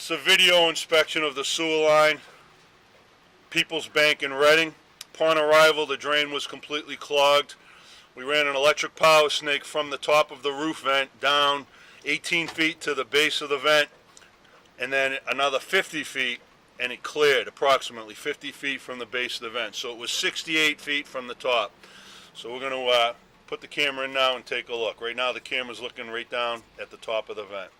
It's a video inspection of the sewer line, People's Bank in Reading. Upon arrival, the drain was completely clogged. We ran an electric power snake from the top of the roof vent down 18 feet to the base of the vent, and then another 50 feet, and it cleared approximately 50 feet from the base of the vent. So it was 68 feet from the top. So we're going to put the camera in now and take a look. Right now the camera's looking right down at the top of the vent.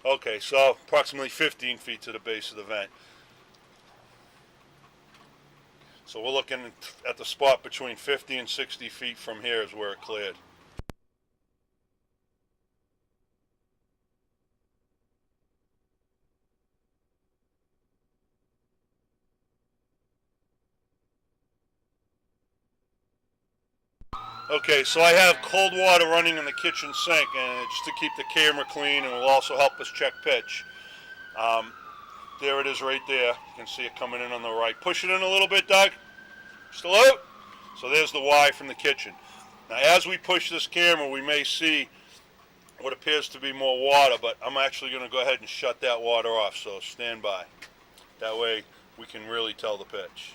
Okay, so approximately 15 feet to the base of the vent. So we're looking at the spot between 50 and 60 feet from here is where it cleared. Okay, so I have cold water running in the kitchen sink, and just to keep the camera clean, and will also help us check pitch. There it is right there. You can see it coming in on the right. Push it in a little bit, Doug. Still out? So there's the Y from the kitchen. Now as we push this camera, we may see what appears to be more water, but I'm actually going to go ahead and shut that water off, so stand by. That way we can really tell the pitch.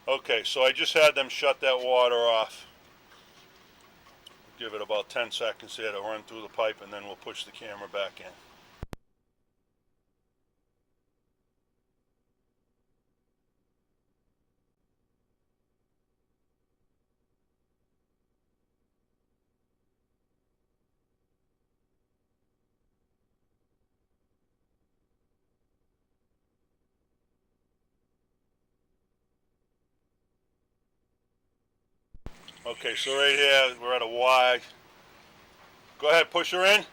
Okay, so I just had them shut that water off. Give it about 10 seconds here to run through the pipe, and then we'll push the camera back in. Okay, so right here we're at a Y. Go ahead, push her in.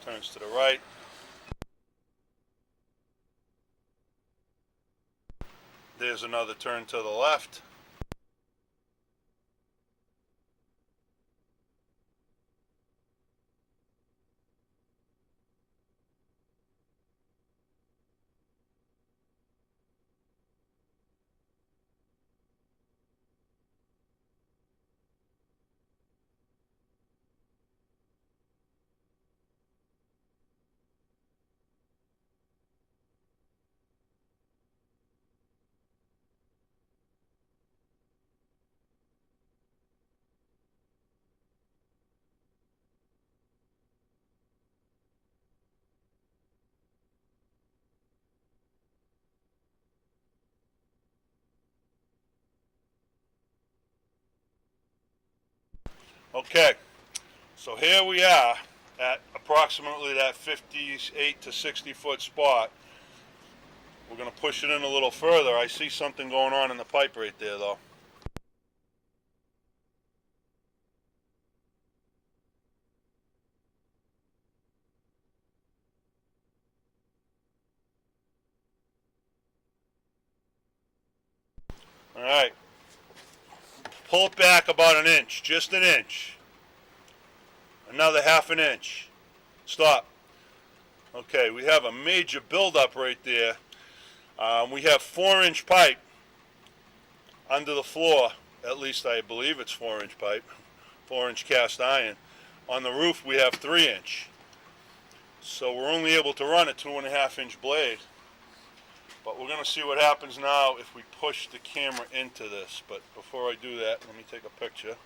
Turns to the right. There's another turn to the left. Okay, so here we are at approximately that 58 to 60 foot spot. We're going to push it in a little further. I see something going on in the pipe right there though. Alright, pull it back about an inch, just an inch. Another half an inch. Stop. Okay, we have a major buildup right there. We have 4-inch pipe under the floor. At least I believe it's 4-inch pipe. 4-inch cast iron. On the roof we have 3-inch. So we're only able to run a 2.5-inch blade. But we're going to see what happens now if we push the camera into this. But before I do that, let me take a picture.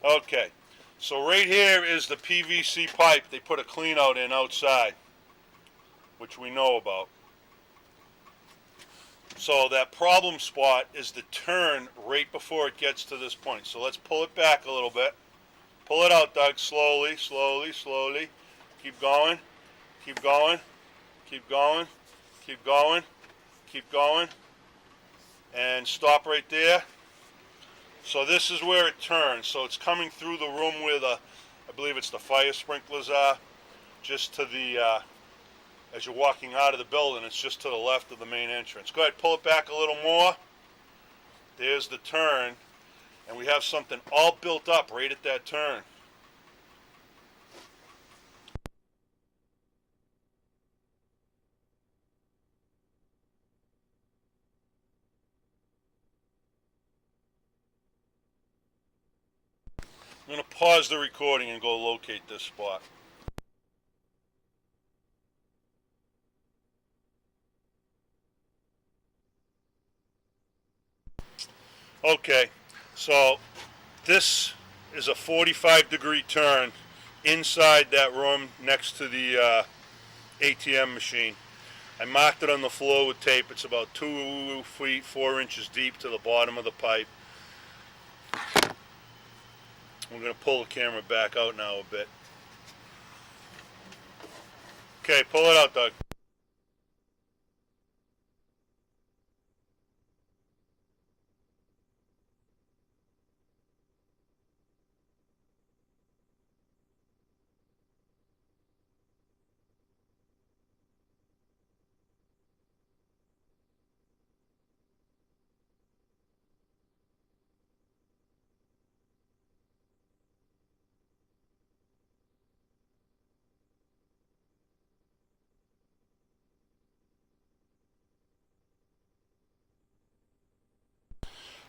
Okay, so right here is the PVC pipe they put a clean out in outside, which we know about. So that problem spot is the turn right before it gets to this point. So let's pull it back a little bit. Pull it out, Doug, slowly, slowly, slowly. Keep going, keep going, keep going, keep going, keep going, and stop right there. So this is where it turns. So it's coming through the room where I believe it's the fire sprinklers are, just to the, as you're walking out of the building, it's just to the left of the main entrance. Go ahead, pull it back a little more. There's the turn, and we have something all built up right at that turn. I'm going to pause the recording and go locate this spot. Okay, so this is a 45-degree turn inside that room next to the ATM machine. I marked it on the floor with tape. It's about 2 feet 4 inches deep to the bottom of the pipe. We're going to pull the camera back out now a bit. Okay, pull it out, Doug.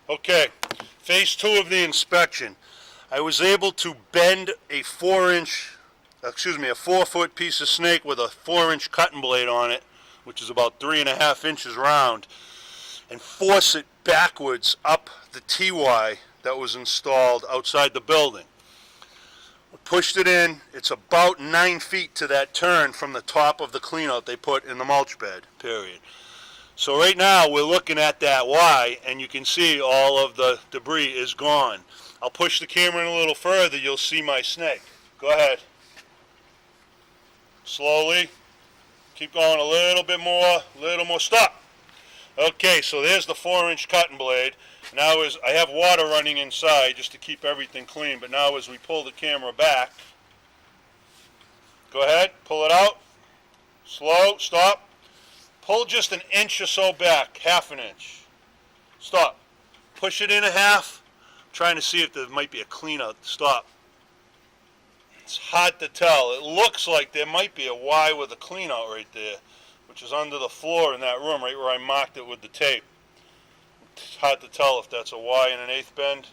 Okay, phase 2 of the inspection. I was able to bend a 4-foot piece of snake with a 4-inch cutting blade on it, which is about 3.5 inches round, and force it backwards up the TY that was installed outside the building. I pushed it in. It's about 9 feet to that turn from the top of the cleanout they put in the mulch bed, period. So right now we're looking at that Y, and you can see all of the debris is gone. I'll push the camera in a little further, you'll see my snake. Go ahead. Slowly. Keep going a little more, stop. Okay, so there's the 4-inch cutting blade. Now I have water running inside just to keep everything clean, but now as we pull the camera back, go ahead, pull it out. Slow, stop. Pull just an inch or so back, half an inch. Stop. Push it in a half. Trying to see if there might be a clean out. Stop. It's hard to tell. It looks like there might be a Y with a clean out right there, which is under the floor in that room, right where I marked it with the tape. It's hard to tell if that's a Y in an eighth bend.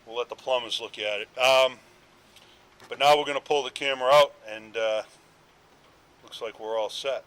We'll let the plumbers look at it. But now we're going to pull the camera out, and looks like we're all set.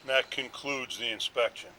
That concludes the inspection.